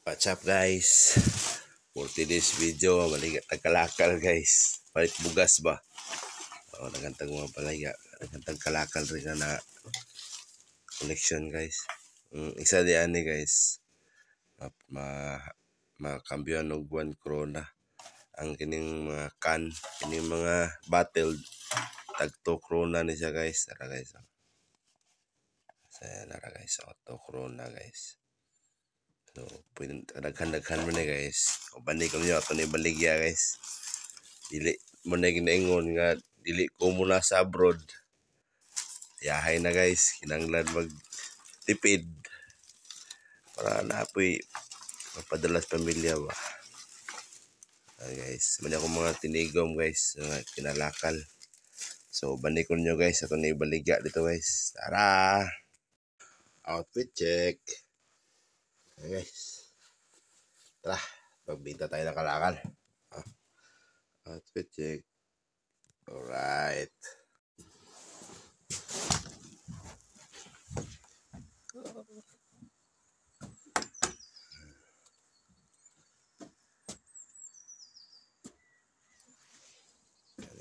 What's up guys? For today's video, maligat kalakal guys. Palit bugas ba? O, nagantag mga palaga. Nagantag kalakal rin na connection guys. Isa diyan ni guys. Makambyon og 1 krona. Ang kining mga can, kining mga bottled tag 2 krona ni siya guys. Tara guys. Tara guys, 2 krona guys. So, daghan-daghan mo na guys. O balik ko nyo, ito na ibaligya guys. Dili mo na ginaingon nga, dili ko muna sa abroad. Yahay na guys, kinanglan magtipid. Para naapoy, magpadalas pamilya ba. Guys, mali ako mga tinigom guys, kinalakal. So, balik ko nyo guys, ito na ibaligya dito guys. Tara! Outfit check. Okay guys, tara, magbinta tayo ng kalakal. Outfit check. Alright.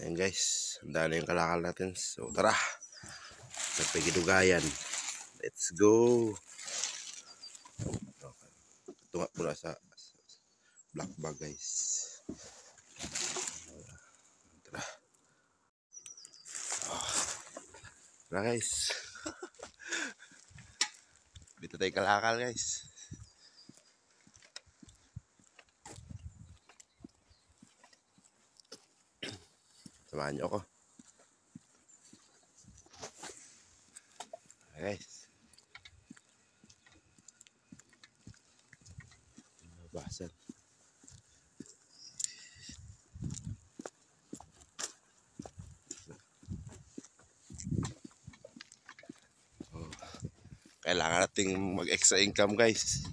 Ayan guys, ang dami yung kalakal natin. So tara, nagpagidugayan. Let's go. Tunga muna sa black bag guys. Tara. Tara guys. Dito tayo kalakal guys. Samahan nyo ako. Guys. Basan. Kailangan nating mag-extra income guys.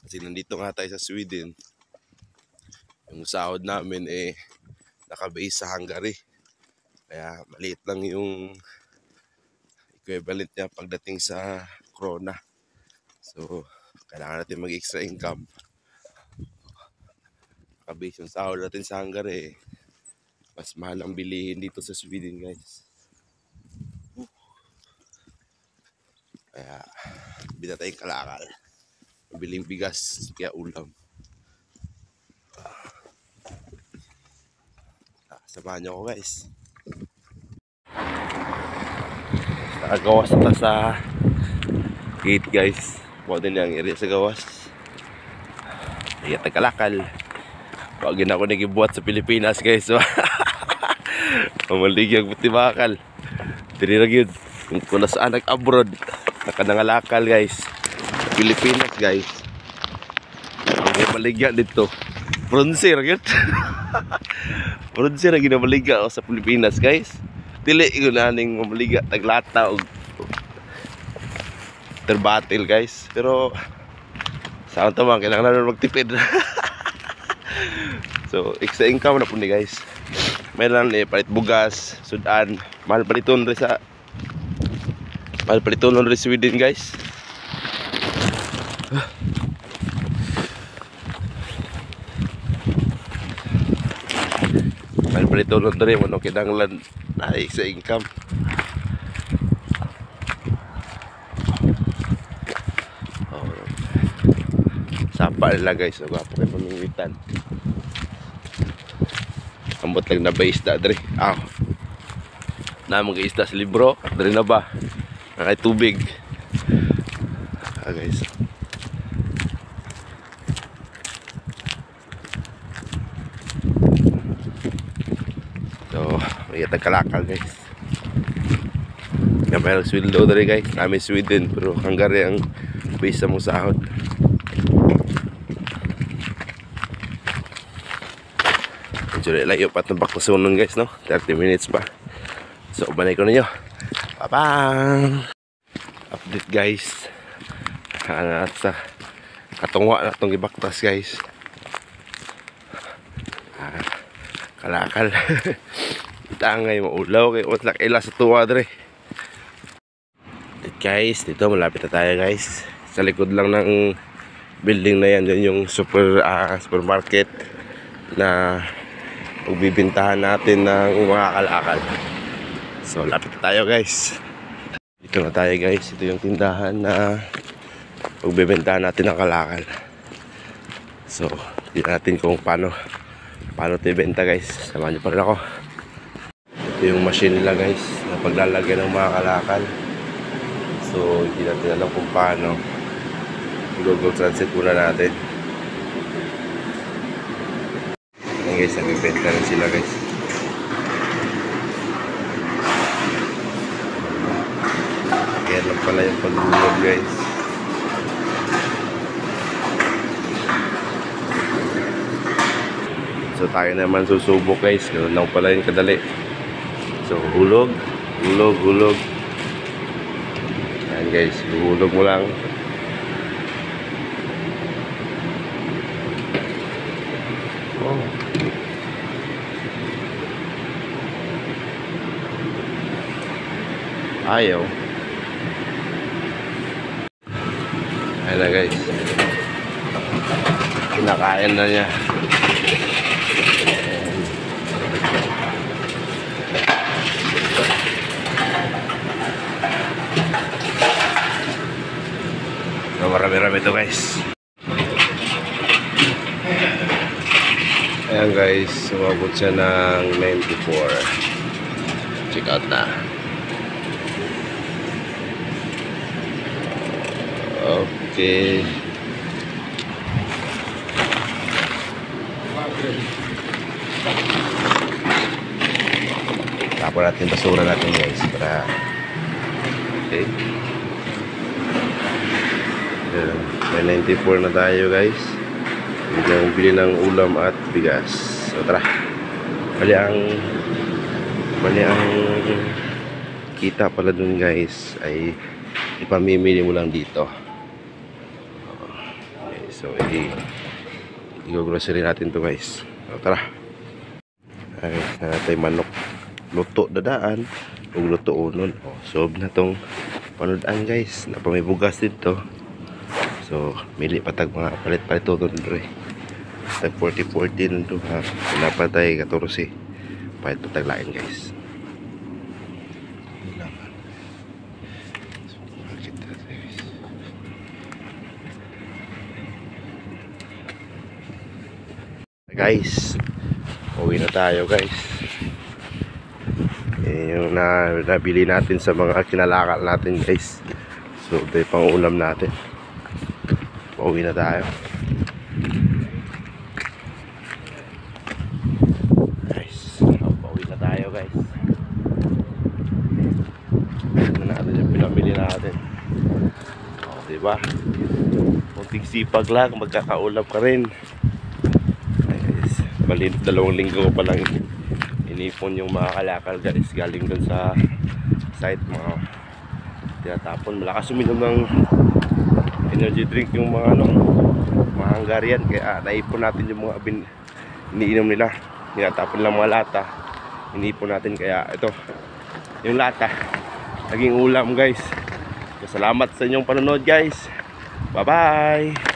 Kasi nandito nga tayo sa Sweden. Yung sahod namin naka-base sa Hungary. Kaya maliit lang yung equivalent niya pagdating sa krona. So, kailangan natin mag-extra income. Naka-base yung sahod natin sa Hungary. Mas mahal ang bilihin dito sa Sweden guys. Kaya, bida tayong kalakal. Mabiling bigas, kaya ulam. Samahan nyo ako guys. Nakagawas na sa gate guys. Buwan din yung area sa gawas. Kaya tagalakal. Pag yun ako nagibuhat sa Pilipinas guys. Mamaligyan buti bakal. Diri na yun. Kung nasaan nag-abroad. Nakanangalakal guys. Pilipinas guys. Ang maligyan dito. Bronzer yun. Bronzer na ginamaligya sa Pilipinas guys. Dili yun naning mamaligya. Taglata o terbatil guys. Pero saan tamang kailangan na magtipid. So extra income na po ni guys. Mayroon palit bugas, sudan. Mahal paliton rin sa paliton rin Sweden guys. Mahal paliton rin mo kinanglan na extra income. Sapa nila guys, so gwapo kayo pamingitan. Ambot lang na ba isda dre? Na mga isda sa libro, dre na ba? Nakay tubig. Guys. So, may kalakal guys. Mayroong sweldo dre guys. Namin Sweden pero Hungary ang base sa mong sahod. Medyo layo pa itong bakasunon guys, no? 30 minutes pa. So, banay ko ninyo. Bye-bye! Update guys. At sa katungwa na itong ibaktas guys. Kalakal. Itangay maulaw kayo. Matlak ila sa tuwa dre. Guys, dito malapit na tayo guys. Sa likod lang ng building na yan, yun yung supermarket na pagbibintahan natin ng mga kalakal. So lapit na tayo guys. Dito na tayo guys. Ito yung tindahan na pagbibintahan natin ng kalakal. So tignan natin kung paano ito ibenta guys. Samahan niyo pa rin ako. Ito yung machine nila guys na paglalagyan ng mga kalakal. So hindi natin alam kung paano. Google Translate muna natin. Ayan guys, nagbibenta rin sila guys. Ayan lang pala yung paghulog guys. So tayo naman susubok guys. Ganoon lang pala yung kadali. So hulog. Ayan guys, hulog mo lang. Oh. Ayaw. Ayan na guys. Kinakain na niya. So, marami-rami ito guys. Ayan guys, sumabot siya ng 94. Check out na. Okay. Tapos natin basura natin guys para okay. May 94 na tayo guys. Biglang bili ng ulam at bigas. So tara. Bali ang kita pala dun guys ay ipamimili mo lang dito. Okay, so i-grocery natin to guys. So tara. Ay, natay manok. Luto dadaan ug luto unon. Oh, sob na tong panudan guys. Napa may bugas dito. So mili patag mga palit-palit to dre. Tag 40-40 nito ha. Napatay 14. Palit patag lain guys. Guys, uwi na tayo guys. Yung nabili natin sa mga kinalakal natin guys. So ito yung pang ulam natin. Pauwi na tayo guys. Pauwi na tayo guys. Ano natin yung pinamili natin. O diba, kunting sipag lang magkakaulap ka rin. Bali 2 linggo pa lang inipon yung mga kalakal guys. Galing dun sa site, mga tinatapon. Malakas uminom ng energy drink yung mga mga Hungarian. Kaya naipon natin yung mga iniinom nila. Tinatapon lang mga lata, inipon natin. Kaya ito yung lata naging ulam guys. Salamat sa inyong panonood guys. Bye bye.